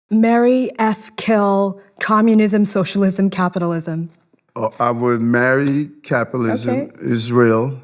Marry, F, kill, communism, socialism, capitalism. I would marry capitalism is real.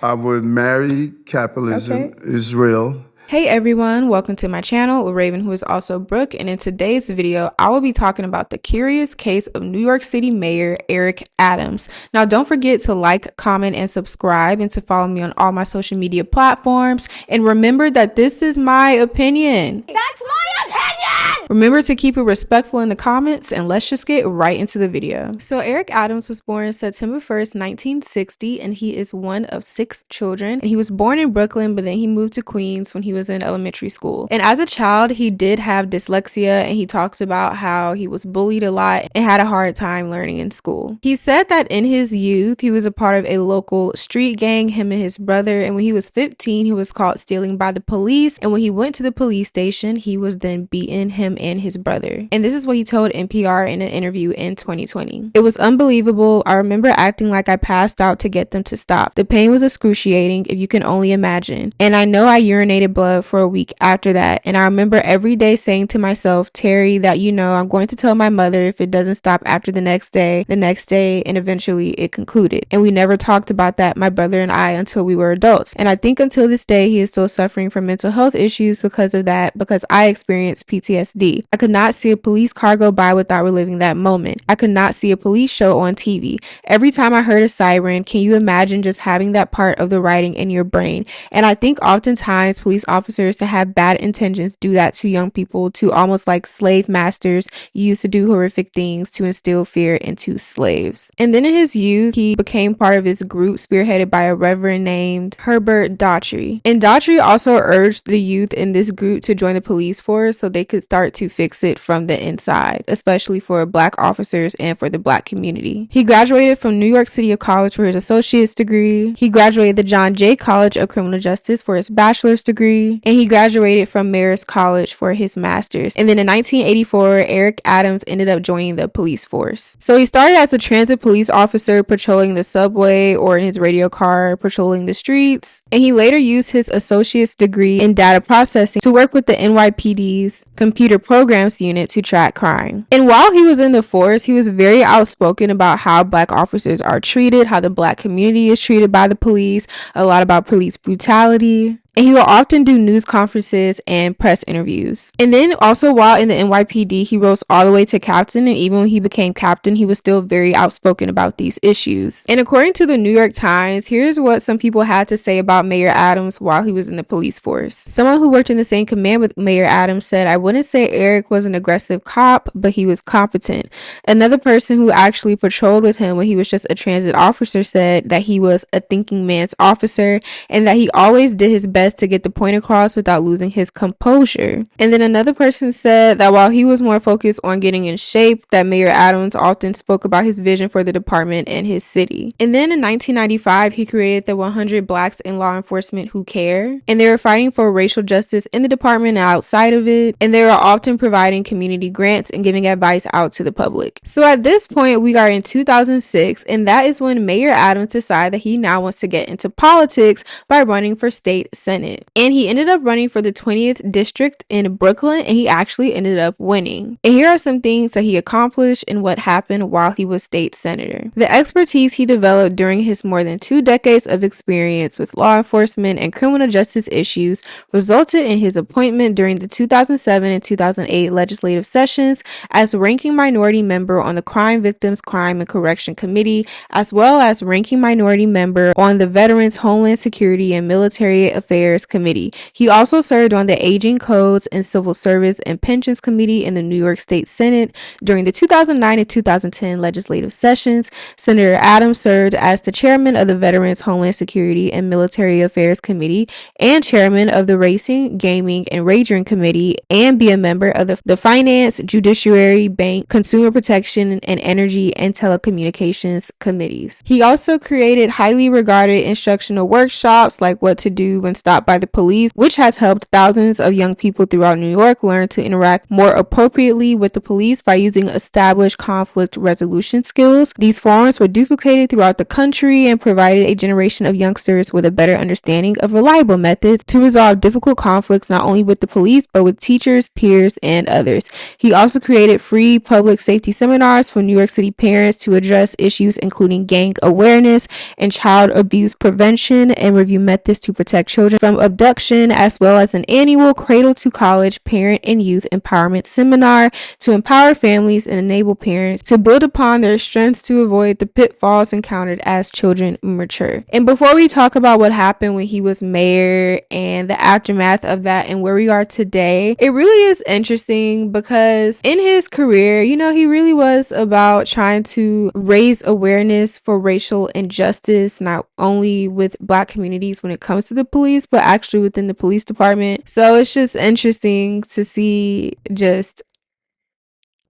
I would marry capitalism is real. Hey everyone, welcome to my channel with Raven, who is also Brooke, and in today's video I will be talking about the curious case of New York City Mayor Eric Adams. Now don't forget to like, comment, and subscribe, and to follow me on all my social media platforms, and remember that this is my opinion. That's my opinion! Remember to keep it respectful in the comments, and let's just get right into the video. So Eric Adams was born September 1st, 1960, and he is one of 6 children, and he was born in Brooklyn, but then he moved to Queens when he was in elementary school. And as a child, he did have dyslexia, and he talked about how he was bullied a lot and had a hard time learning in school. He said that in his youth, he was a part of a local street gang, him and his brother, and when he was 15, he was caught stealing by the police, and when he went to the police station, he was then beaten, him and his brother. And this is what he told NPR in an interview in 2020. "It was unbelievable. I remember acting like I passed out to get them to stop. The pain was excruciating, if you can only imagine. And I know I urinated blood for a week after that, and I remember every day saying to myself, Terry, that I'm going to tell my mother if it doesn't stop after the next day, and eventually it concluded. And we never talked about that, my brother and I, until we were adults. And I think until this day he is still suffering from mental health issues because of that, because I experienced PTSD. I could not see a police car go by without reliving that moment. I could not see a police show on TV. Every time I heard a siren, can you imagine just having that part of the writing in your brain? And I think oftentimes police officers that have bad intentions do that to young people, to almost like slave masters used to do horrific things to instill fear into slaves." And then in his youth, he became part of this group spearheaded by a reverend named Herbert Daughtry. And Daughtry also urged the youth in this group to join the police force so they could start to fix it from the inside, especially for Black officers and for the Black community. He graduated from New York City College for his associate's degree. He graduated the John Jay College of Criminal Justice for his bachelor's degree, and he graduated from Marist College for his master's. And then in 1984, Eric Adams ended up joining the police force. So he started as a transit police officer patrolling the subway, or in his radio car patrolling the streets, and he later used his associate's degree in data processing to work with the NYPD's computer programs unit to track crime. And while he was in the force, he was very outspoken about how Black officers are treated, how the Black community is treated by the police, a lot about police brutality. And he will often do news conferences and press interviews. And then also while in the NYPD, he rose all the way to captain, and even when he became captain, he was still very outspoken about these issues. And according to the New York Times, here's what some people had to say about Mayor Adams while he was in the police force. Someone who worked in the same command with Mayor Adams said, "I wouldn't say Eric was an aggressive cop, but he was competent." Another person who actually patrolled with him when he was just a transit officer said that he was a thinking man's officer, and that he always did his best to get the point across without losing his composure. And then another person said that while he was more focused on getting in shape, that Mayor Adams often spoke about his vision for the department and his city. And then in 1995, he created the 100 Blacks in Law Enforcement Who Care, and they were fighting for racial justice in the department and outside of it, and they were often providing community grants and giving advice out to the public. So at this point, we are in 2006, and that is when Mayor Adams decided that he now wants to get into politics by running for state senate. And he ended up running for the 20th district in Brooklyn, and he actually ended up winning. And here are some things that he accomplished and what happened while he was state senator. The expertise he developed during his more than 2 decades of experience with law enforcement and criminal justice issues resulted in his appointment during the 2007 and 2008 legislative sessions as ranking minority member on the Crime Victims Crime and Correction Committee, as well as ranking minority member on the Veterans Homeland Security and Military Affairs Committee. He also served on the Aging Codes and Civil Service and Pensions Committee in the New York State Senate during the 2009 and 2010 legislative sessions. Senator Adams served as the chairman of the Veterans Homeland Security and Military Affairs Committee and chairman of the Racing, Gaming, and Wagering Committee, and be a member of the Finance, Judiciary, Bank, Consumer Protection, and Energy and Telecommunications Committees. He also created highly regarded instructional workshops like what to do when stopped by the police, which has helped thousands of young people throughout New York learn to interact more appropriately with the police by using established conflict resolution skills. These forums were duplicated throughout the country and provided a generation of youngsters with a better understanding of reliable methods to resolve difficult conflicts not only with the police but with teachers, peers, and others. He also created free public safety seminars for New York City parents to address issues including gang awareness and child abuse prevention and review methods to protect children from abduction, as well as an annual Cradle to College parent and youth empowerment seminar to empower families and enable parents to build upon their strengths to avoid the pitfalls encountered as children mature. And before we talk about what happened when he was mayor and the aftermath of that and where we are today, it really is interesting because in his career, you know, he really was about trying to raise awareness for racial injustice, not only with Black communities when it comes to the police, but actually within the police department. So it's just interesting to see just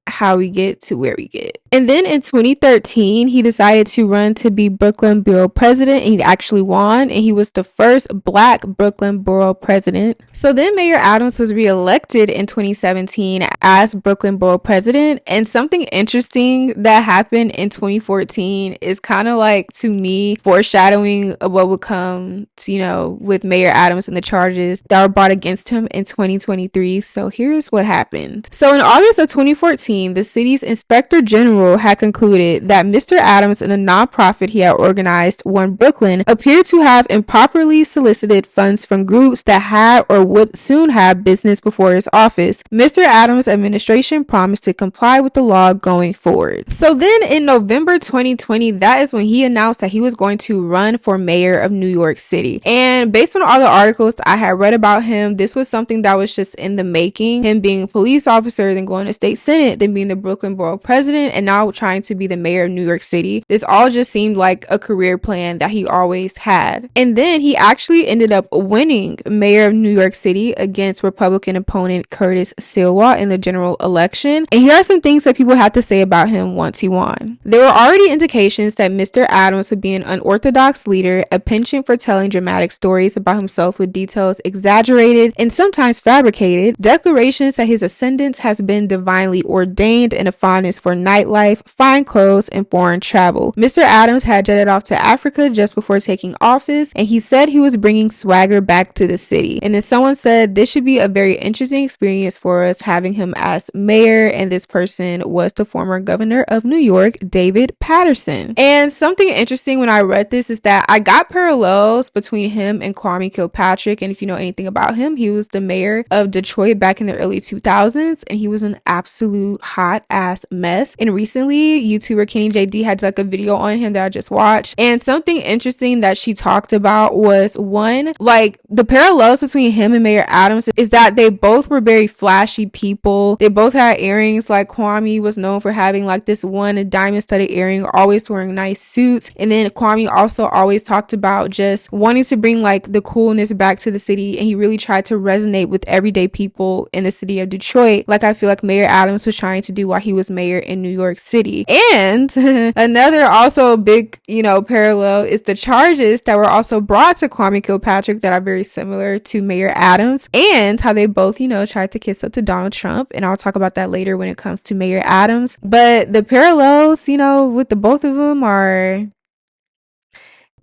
how we get to where we get. And then in 2013, he decided to run to be Brooklyn Borough President, and he actually won, and he was the first Black Brooklyn Borough President. So then Mayor Adams was reelected in 2017 as Brooklyn Borough President, and something interesting that happened in 2014 is kind of like, to me, foreshadowing of what would come to, you know, with Mayor Adams and the charges that were brought against him in 2023. So here's what happened. So in August of 2014, the city's inspector general had concluded that Mr. Adams and a nonprofit he had organized, One Brooklyn, appeared to have improperly solicited funds from groups that had or would soon have business before his office. Mr. Adams' administration promised to comply with the law going forward. So then in November 2020, that is when he announced that he was going to run for mayor of New York City. And based on all the articles I had read about him, this was something that was just in the making. Him being a police officer, then going to state senate, then being the Brooklyn Borough President, and now trying to be the mayor of New York City. This all just seemed like a career plan that he always had. And then he actually ended up winning mayor of New York City against Republican opponent Curtis Sliwa in the general election. And here are some things that people had to say about him once he won. There were already indications that Mr. Adams would be an unorthodox leader, a penchant for telling dramatic stories about himself with details exaggerated and sometimes fabricated, declarations that his ascendance has been divinely ordained, and a fondness for nightlife, fine clothes, and foreign travel. Mr. Adams had jetted off to Africa just before taking office, and he said he was bringing swagger back to the city. And then someone said this should be a very interesting experience for us having him as mayor, and this person was the former governor of New York, David Paterson. And something interesting when I read this is that I got parallels between him and Kwame Kilpatrick, and if you know anything about him, he was the mayor of Detroit back in the early 2000s, and he was an absolute hot ass mess. And recently, YouTuber Kenny JD had like a video on him that I just watched, and something interesting that she talked about was, one, like the parallels between him and Mayor Adams is that they both were very flashy people. They both had earrings. Like Kwame was known for having like this one diamond studded earring, always wearing nice suits. And then Kwame also always talked about just wanting to bring like the coolness back to the city, and he really tried to resonate with everyday people in the city of Detroit, like I feel like Mayor Adams was trying to do while he was mayor in New York City. And another also big, you know, parallel is the charges that were also brought to Kwame Kilpatrick that are very similar to Mayor Adams, and how they both, you know, tried to kiss up to Donald Trump. And I'll talk about that later when it comes to Mayor Adams. But the parallels, you know, with the both of them are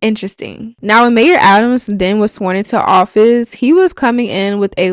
interesting. Now, when Mayor Adams then was sworn into office, he was coming in with he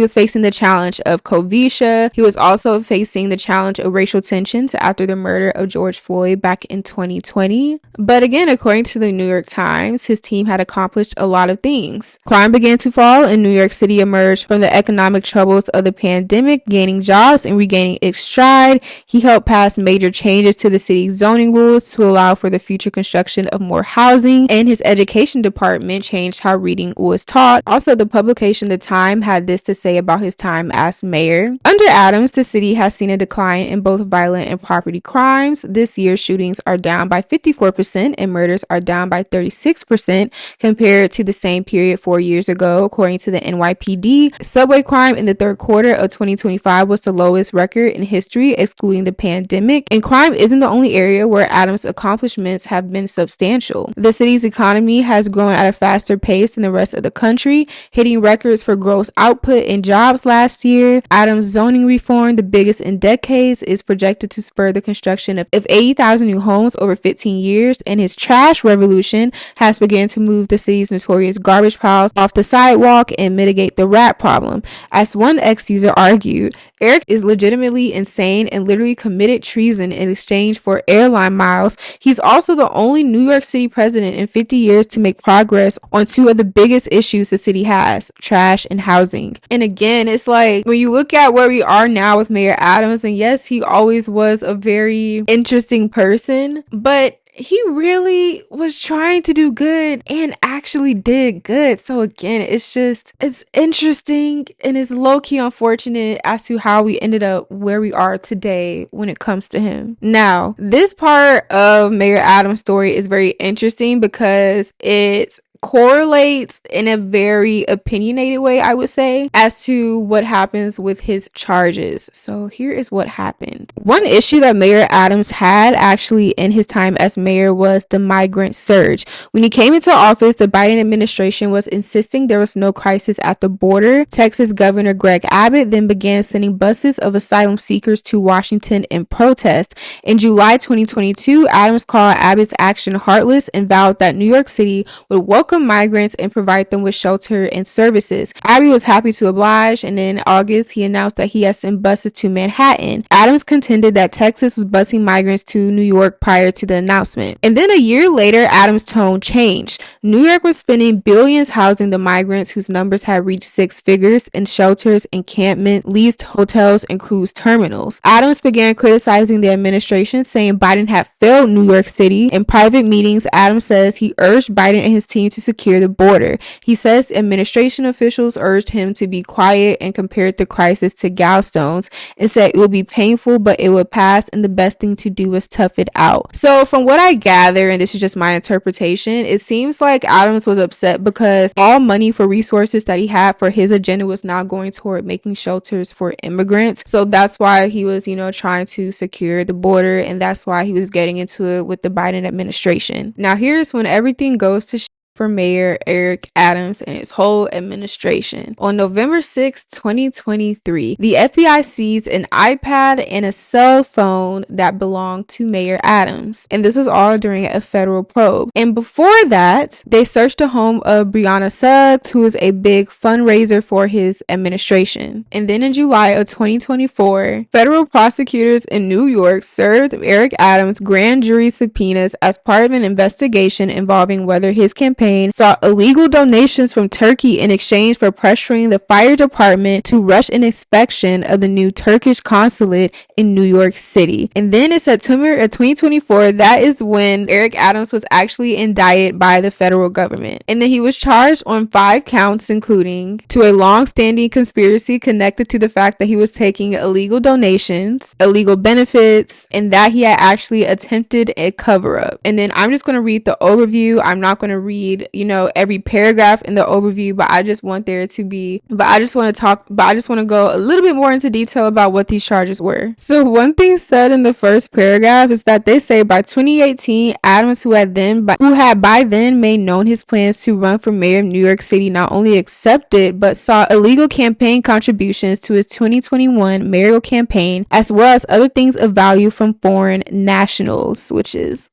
was facing the challenge of Covisha. He was also facing the challenge of racial tensions after the murder of George Floyd back in 2020. But again, according to the New York Times, his team had accomplished a lot of things. Crime began to fall, and New York City emerged from the economic troubles of the pandemic, gaining jobs and regaining its stride. He helped pass major changes to the city's zoning rules to allow for the future construction of more housing, and his education department changed how reading was taught. Also, the publication The Time had this to say about his time as mayor. Under Adams, the city has seen a decline in both violent and property crimes. This year, shootings are down by 54% and murders are down by 36% compared to the same period 4 years ago, according to the NYPD. Subway crime in the third quarter of 2025 was the lowest record in history, excluding the pandemic. And crime isn't the only area where Adams' accomplishments have been substantial. substantial. The city's economy has grown at a faster pace than the rest of the country, hitting records for gross output and jobs last year. Adams' zoning reform, the biggest in decades, is projected to spur the construction of 80,000 new homes over 15 years, and his trash revolution has begun to move the city's notorious garbage piles off the sidewalk and mitigate the rat problem. As one ex-user argued, Eric is legitimately insane and literally committed treason in exchange for airline miles. He's also the only New York City president in 50 years to make progress on two of the biggest issues the city has, trash and housing. And again, it's like when you look at where we are now with Mayor Adams, and yes, he always was a very interesting person, but he really was trying to do good and actually did good. So again, it's interesting and it's low-key unfortunate as to how we ended up where we are today when it comes to him. Now, this part of Mayor Adams' story is very interesting because it's correlates in a very opinionated way, I would say, as to what happens with his charges. So here is what happened. One issue that Mayor Adams had actually in his time as mayor was the migrant surge. When he came into office, the Biden administration was insisting there was no crisis at the border. Texas Governor Greg Abbott then began sending buses of asylum seekers to Washington in protest. In July 2022, Adams called Abbott's action heartless and vowed that New York City would welcome migrants and provide them with shelter and services. Abbott was happy to oblige, and then in August he announced that he had sent buses to Manhattan. Adams contended that Texas was busing migrants to New York prior to the announcement. And then a year later, Adams' tone changed. New York was spending billions housing the migrants whose numbers had reached six figures in shelters, encampment, leased hotels, and cruise terminals. Adams began criticizing the administration, saying Biden had failed New York City. In private meetings, Adams says he urged Biden and his team to secure the border. He says administration officials urged him to be quiet and compared the crisis to gallstones and said it would be painful, but it would pass, and the best thing to do is tough it out. So from what I gather, and this is just my interpretation, it seems like Adams was upset because all money for resources that he had for his agenda was now going toward making shelters for immigrants. So that's why he was, trying to secure the border, and that's why he was getting into it with the Biden administration. Now here's when everything goes to for Mayor Eric Adams and his whole administration. On November 6, 2023, the FBI seized an iPad and a cell phone that belonged to Mayor Adams. And this was all during a federal probe. And before that, they searched the home of Breonna Suggs, who is a big fundraiser for his administration. And then in July of 2024, federal prosecutors in New York served Eric Adams grand jury subpoenas as part of an investigation involving whether his campaign sought illegal donations from Turkey in exchange for pressuring the fire department to rush an inspection of the new Turkish consulate in New York City. And then in September of 2024, that is when Eric Adams was actually indicted by the federal government. And then he was charged on 5 counts, including to a long-standing conspiracy connected to the fact that he was taking illegal donations, illegal benefits, and that he had actually attempted a cover-up. And then I'm just going to read the overview. I'm not going to read every paragraph in the overview, but I just want to go a little bit more into detail about what these charges were. So one thing said in the first paragraph is that they say by 2018, Adams, who had by then made known his plans to run for mayor of New York City, not only accepted but sought illegal campaign contributions to his 2021 mayoral campaign, as well as other things of value from foreign nationals, which is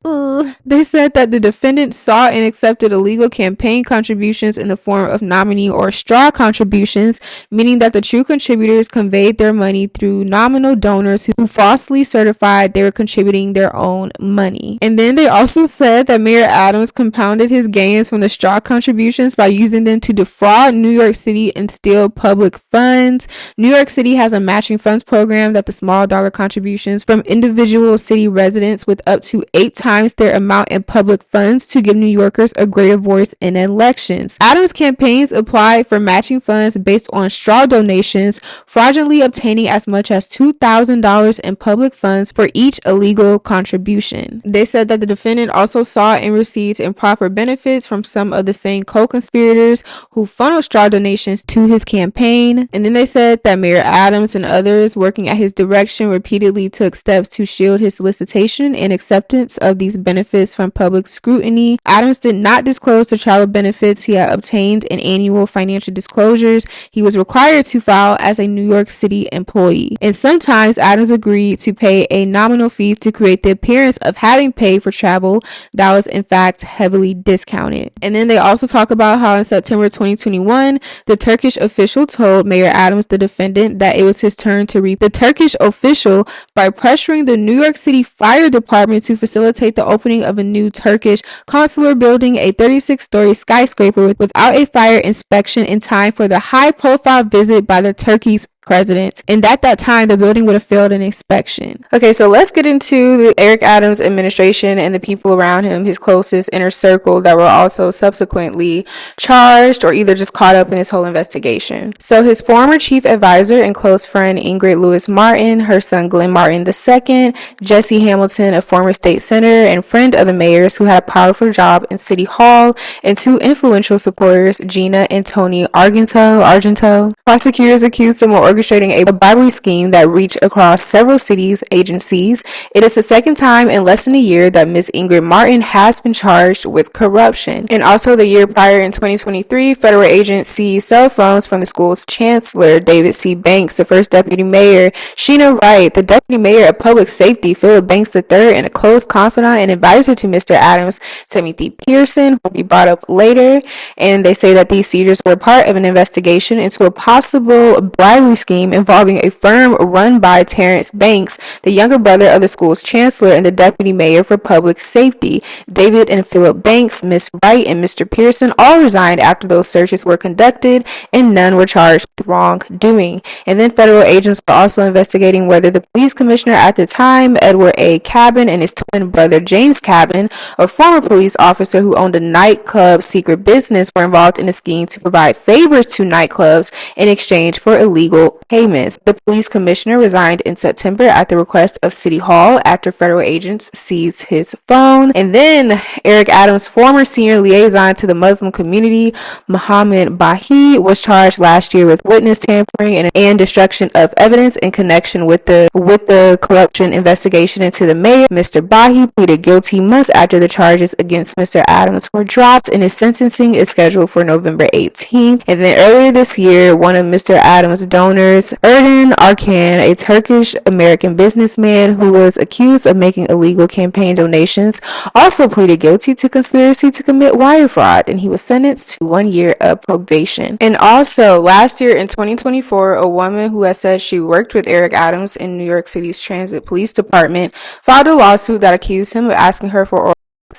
they said that the defendant sought and accepted illegal campaign contributions in the form of nominee or straw contributions, meaning that the true contributors conveyed their money through nominal donors who falsely certified they were contributing their own money. And then they also said that Mayor Adams compounded his gains from the straw contributions by using them to defraud New York City and steal public funds. New York City has a matching funds program that the small dollar contributions from individual city residents with up to 8 times their amount in public funds to give New Yorkers a greater voice in elections. Adams' campaigns applied for matching funds based on straw donations, fraudulently obtaining as much as $2,000 in public funds for each illegal contribution. They said that the defendant also sought and received improper benefits from some of the same co-conspirators who funneled straw donations to his campaign. And then they said that Mayor Adams and others working at his direction repeatedly took steps to shield his solicitation and acceptance of these benefits from public scrutiny. Adams did not disclose the travel benefits he had obtained in annual financial disclosures he was required to file as a New York City employee. And sometimes Adams agreed to pay a nominal fee to create the appearance of having paid for travel that was in fact heavily discounted. And then they also talk about how in September 2021, the Turkish official told Mayor Adams, the defendant, that it was his turn to reap the Turkish official by pressuring the New York City Fire Department to facilitate the opening of a new Turkish consular building, a 36-story skyscraper, without a fire inspection in time for the high-profile visit by the Turkey's president. And at that time, the building would have failed an inspection. Okay, so let's get into the Eric Adams administration and the people around him, his closest inner circle, that were also subsequently charged or either just caught up in this whole investigation. So his former chief advisor and close friend Ingrid Lewis Martin, her son Glenn Martin II, Jesse Hamilton, a former state senator and friend of the mayor's who had a powerful job in City Hall, and two influential supporters, Gina and Tony Argento. Prosecutors accused him of orchestrating a bribery scheme that reached across several cities' agencies. It is the second time in less than a year that Ms. Ingrid Martin has been charged with corruption. And also the year prior in 2023, federal agents seized cell phones from the school's chancellor, David C. Banks, the first deputy mayor, Sheena Wright, the deputy mayor of public safety, Philip Banks III, and a close confidant and advisor to Mr. Adams, Timothy Pearson, will be brought up later. And they say that these seizures were part of an investigation into a possible bribery scheme involving a firm run by Terrence Banks, the younger brother of the school's chancellor and the deputy mayor for public safety. David and Philip Banks, Miss Wright, and Mr. Pearson all resigned after those searches were conducted, and none were charged with wrongdoing. And then federal agents were also investigating whether the police commissioner at the time, Edward A. Cabin, and his twin brother James Cabin, a former police officer who owned a nightclub secret business, were involved in a scheme to provide favors to nightclubs in exchange for illegal payments. The police commissioner resigned in September at the request of City Hall after federal agents seized his phone. And then Eric Adams' former senior liaison to the Muslim community, Mohammed Bahi, was charged last year with witness tampering and destruction of evidence in connection with the corruption investigation into the mayor. Mr. Bahi pleaded guilty months after the charges against Mr. Adams were dropped, and his sentencing is scheduled for November 18th. And then earlier this year, one of Mr. Adams' donors, Erden Arkan, a Turkish-American businessman who was accused of making illegal campaign donations, also pleaded guilty to conspiracy to commit wire fraud, and he was sentenced to 1 year of probation. And also, last year in 2024, a woman who has said she worked with Eric Adams in New York City's Transit Police Department filed a lawsuit that accused him of asking her for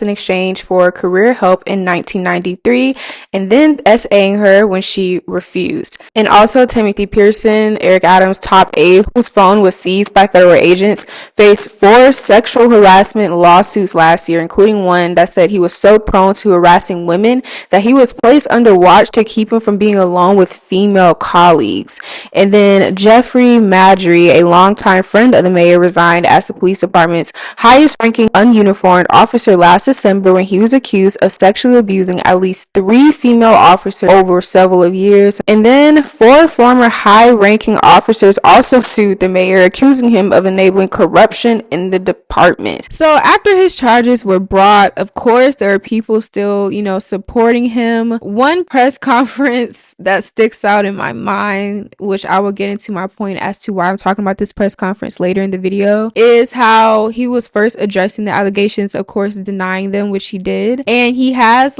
in exchange for career help in 1993, and then SAing her when she refused. And also Timothy Pearson, Eric Adams' top aide, whose phone was seized by federal agents, faced 4 sexual harassment lawsuits last year, including one that said he was so prone to harassing women that he was placed under watch to keep him from being alone with female colleagues. And then Jeffrey Madry, a longtime friend of the mayor, resigned as the police department's highest ranking ununiformed officer last December when he was accused of sexually abusing at least 3 female officers over several years. And then 4 former high-ranking officers also sued the mayor, accusing him of enabling corruption in the department. So after his charges were brought, of course, there are people still, supporting him. One press conference that sticks out in my mind, which I will get into my point as to why I'm talking about this press conference later in the video, is how he was first addressing the allegations, of course, denying them, which he did. And he has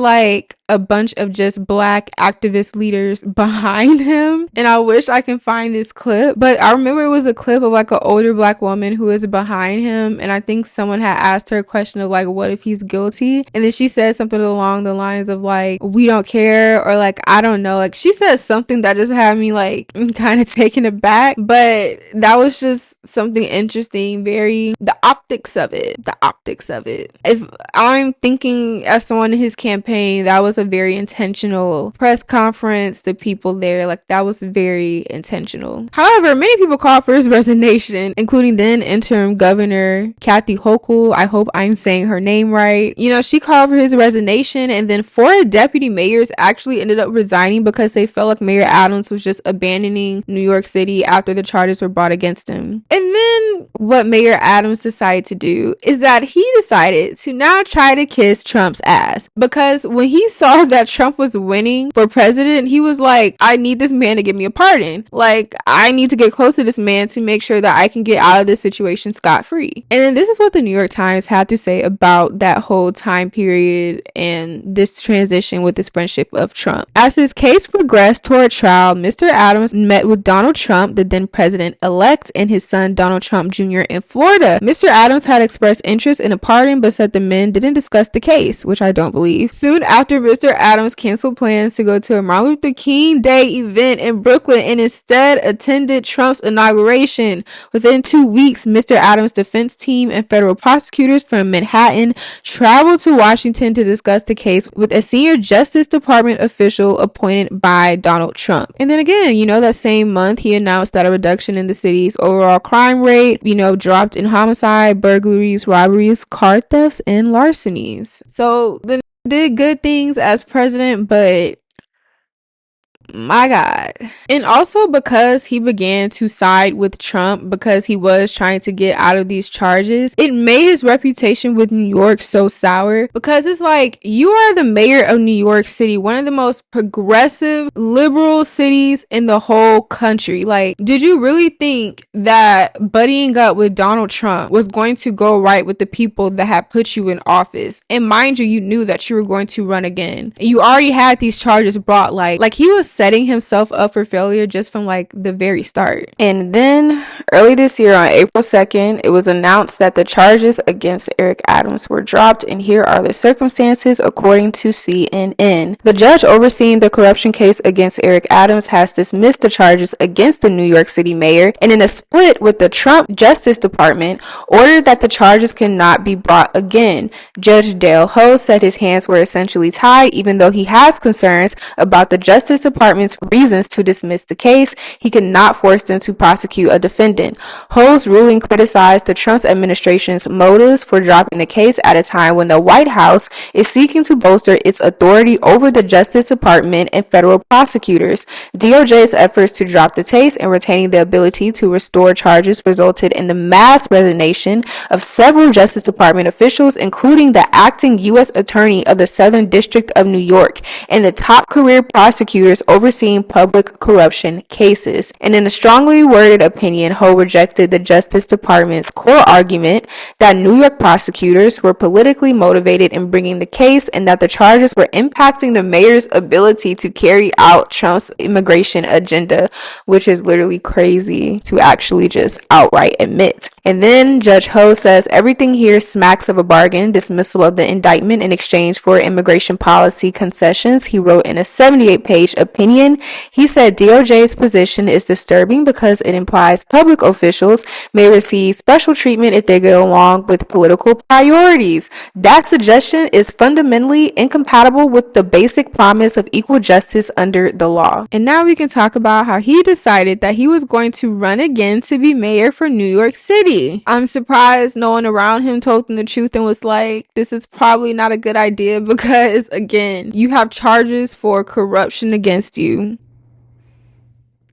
a bunch of just black activist leaders behind him. And I wish I can find this clip, but I remember it was a clip of like an older black woman who is behind him, and I think someone had asked her a question of like, what if he's guilty? And then she said something along the lines of like, we don't care, or like, I don't know, like she said something that just had me like kind of taken aback. But that was just something interesting. Very the optics of it. If I'm thinking as someone in his campaign, that was a very intentional press conference. The people there, like, that was very intentional. However, many people called for his resignation, including then interim governor Kathy Hochul. I hope I'm saying her name right. You know, she called for his resignation, and then 4 deputy mayors actually ended up resigning because they felt like Mayor Adams was just abandoning New York City after the charges were brought against him. And then what Mayor Adams decided to do is that he decided to now try to kiss Trump's ass, because when he saw that Trump was winning for president, he was like, I need this man to give me a pardon. Like, I need to get close to this man to make sure that I can get out of this situation scot-free. And then this is what the New York Times had to say about that whole time period and this transition with his friendship of Trump. As his case progressed toward trial, Mr. Adams met with Donald Trump, the then president-elect, and his son Donald Trump Jr. in Florida. Mr. Adams had expressed interest in a pardon, but said the men didn't discuss the case, which I don't believe. Soon after, Mr. Adams canceled plans to go to a Martin Luther King Day event in Brooklyn and instead attended Trump's inauguration. Within 2 weeks, Mr. Adams' defense team and federal prosecutors from Manhattan traveled to Washington to discuss the case with a senior Justice Department official appointed by Donald Trump. And then again, you know, that same month, he announced that a reduction in the city's overall crime rate, you know, dropped in homicide, burglaries, robberies, car thefts, and larcenies. So the did good things as president, but my God. And also because he began to side with Trump because he was trying to get out of these charges, it made his reputation with New York so sour, because it's like, you are the mayor of New York City, one of the most progressive liberal cities in the whole country. Like, did you really think that buddying up with Donald Trump was going to go right with the people that had put you in office? And mind you, you knew that you were going to run again. And you already had these charges brought. Like he was setting himself up for failure just from like the very start. And then early this year on April 2nd, it was announced that the charges against Eric Adams were dropped, and here are the circumstances according to CNN. The judge overseeing the corruption case against Eric Adams has dismissed the charges against the New York City mayor, and in a split with the Trump Justice Department, ordered that the charges cannot be brought again. Judge Dale Ho said his hands were essentially tied, even though he has concerns about the Justice Department's reasons to dismiss the case. He could not force them to prosecute a defendant. Ho's ruling criticized the Trump administration's motives for dropping the case at a time when the White House is seeking to bolster its authority over the Justice Department and federal prosecutors. DOJ's efforts to drop the case and retaining the ability to restore charges resulted in the mass resignation of several Justice Department officials, including the acting U.S. Attorney of the Southern District of New York and the top career prosecutors overseeing public corruption cases. And in a strongly worded opinion, Ho rejected the Justice Department's core argument that New York prosecutors were politically motivated in bringing the case and that the charges were impacting the mayor's ability to carry out Trump's immigration agenda, which is literally crazy to actually just outright admit. And then Judge Ho says everything here smacks of a bargain, dismissal of the indictment in exchange for immigration policy concessions. He wrote in a 78-page opinion. He said DOJ's position is disturbing because it implies public officials may receive special treatment if they go along with political priorities. That suggestion is fundamentally incompatible with the basic promise of equal justice under the law. And now we can talk about how he decided that he was going to run again to be mayor for New York City. I'm surprised no one around him told him the truth and was like, this is probably not a good idea, because again, you have charges for corruption against you.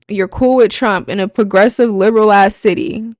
You're cool with Trump in a progressive liberal ass city.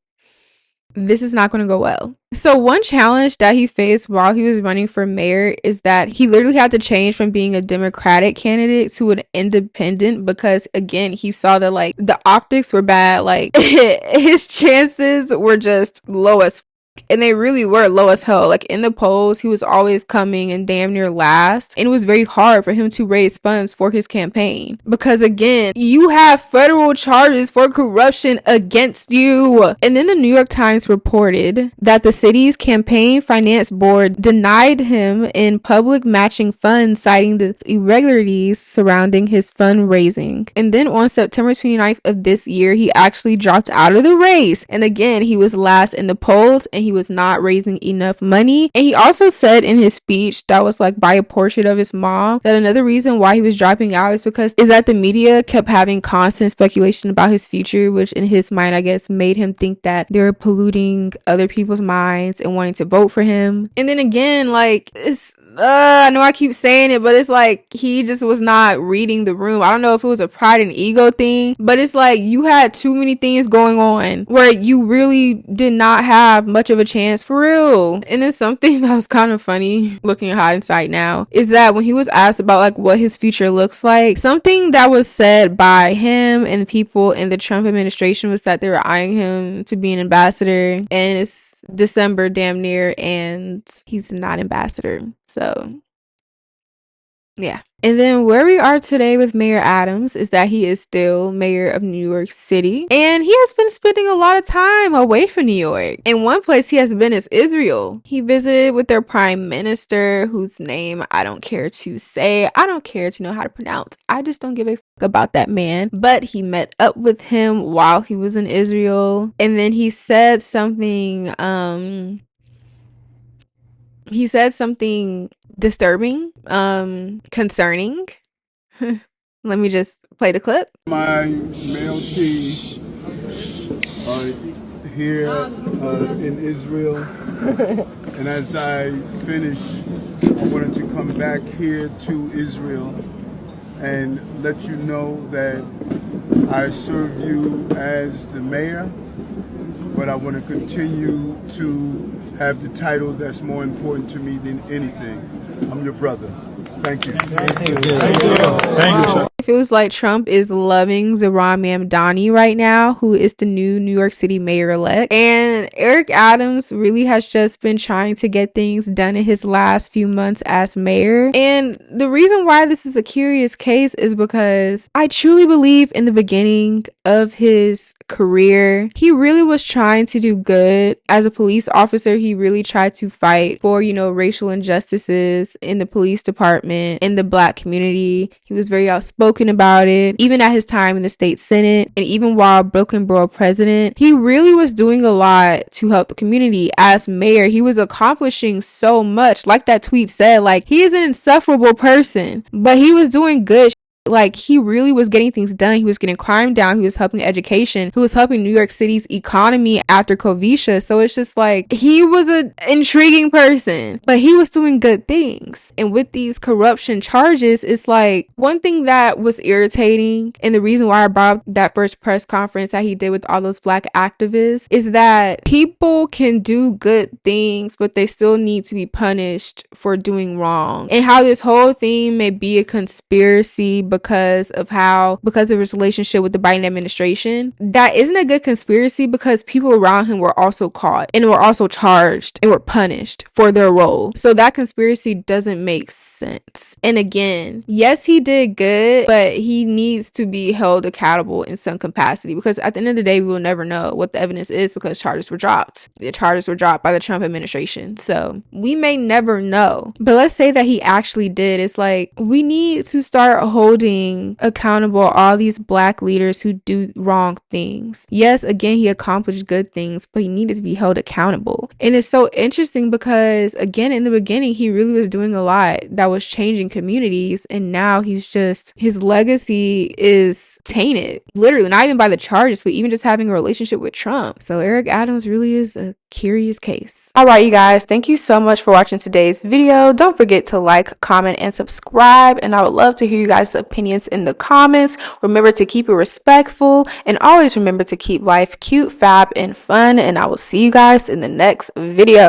This is not going to go well. So one challenge that he faced while he was running for mayor is that he literally had to change from being a Democratic candidate to an independent, because again, he saw that like the optics were bad. Like his chances were just low as And they really were low as hell. Like in the polls, he was always coming in damn near last. And it was very hard for him to raise funds for his campaign. Because again, you have federal charges for corruption against you. And then the New York Times reported that the city's campaign finance board denied him in public matching funds, citing the irregularities surrounding his fundraising. And then on September 29th of this year, he actually dropped out of the race. And again, he was last in the polls and he was not raising enough money. And he also said in his speech that was like by a portrait of his mom that another reason why he was dropping out is that the media kept having constant speculation about his future, which in his mind, I guess, made him think that they were polluting other people's minds and wanting to vote for him. And then again, like, it's I know I keep saying it, but it's like he just was not reading the room. I don't know if it was a pride and ego thing, but it's like you had too many things going on where you really did not have much of a chance for real. And then something that was kind of funny looking at hindsight now is that when he was asked about like what his future looks like, something that was said by him and people in the Trump administration was that they were eyeing him to be an ambassador, and it's December damn near and he's not ambassador. So yeah. And then where we are today with Mayor Adams is that he is still mayor of New York City, and he has been spending a lot of time away from New York. And one place he has been is Israel. He visited with their prime minister, whose name I don't care to say. I don't care to know how to pronounce. I just don't give a fuck about that man. But he met up with him while he was in Israel, and then he said something disturbing, concerning. Let me just play the clip. My male team here in Israel, and as I finish, I wanted to come back here to Israel and let you know that I serve you as the mayor, but I want to continue to have the title that's more important to me than anything. I'm your brother. Thank you. Thank you. Thank you. It feels like Trump is loving Zohran Mamdani right now, who is the new New York City mayor-elect. And Eric Adams really has just been trying to get things done in his last few months as mayor. And the reason why this is a curious case is because I truly believe in the beginning of his career, he really was trying to do good. As a police officer, he really tried to fight for, racial injustices in the police department, in the Black community. He was very outspoken about it, even at his time in the state senate, and even while Brooklyn Borough president. He really was doing a lot to help the community. As mayor, he was accomplishing so much. Like that tweet said, like, he is an insufferable person, but he was doing good. Like, he really was getting things done. He was getting crime down. He was helping education. He was helping New York City's economy after Covisha. So it's just like, he was an intriguing person, but he was doing good things. And with these corruption charges, it's like, one thing that was irritating, and the reason why I brought up that first press conference that he did with all those Black activists, is that people can do good things, but they still need to be punished for doing wrong. And how this whole thing may be a conspiracy because of his relationship with the Biden administration. That isn't a good conspiracy, because people around him were also caught and were also charged and were punished for their role. So that conspiracy doesn't make sense. And again, yes, he did good, but he needs to be held accountable in some capacity, because at the end of the day, we will never know what the evidence is, because charges were dropped. The charges were dropped by the Trump administration. So we may never know. But let's say that he actually did. It's like, we need to start holding accountable all these Black leaders who do wrong things. Yes, again, he accomplished good things, but he needed to be held accountable. And it's so interesting because, again, in the beginning, he really was doing a lot that was changing communities, and now his legacy is tainted, literally, not even by the charges, but even just having a relationship with Trump. So Eric Adams really is a curious case. All right, you guys, thank you so much for watching today's video. Don't forget to like, comment, and subscribe, and I would love to hear you guys' opinions in the comments. Remember to keep it respectful, and always remember to keep life cute, fab, and fun, and I will see you guys in the next video.